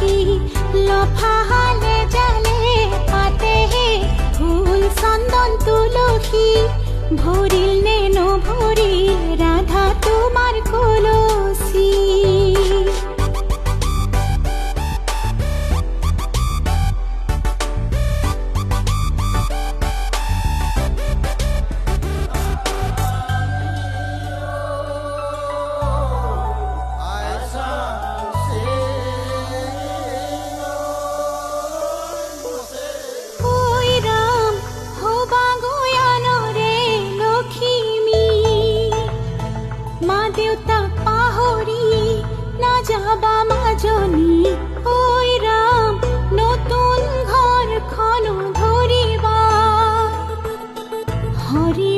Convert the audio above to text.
তুলসী লফাহালে জালে পাতে ফুল চন্দন তুলসী ভরিল নে নভরিল রাধা তোমার কলসী। ওই রাম নতুন ঘর খন ধরিবা হরি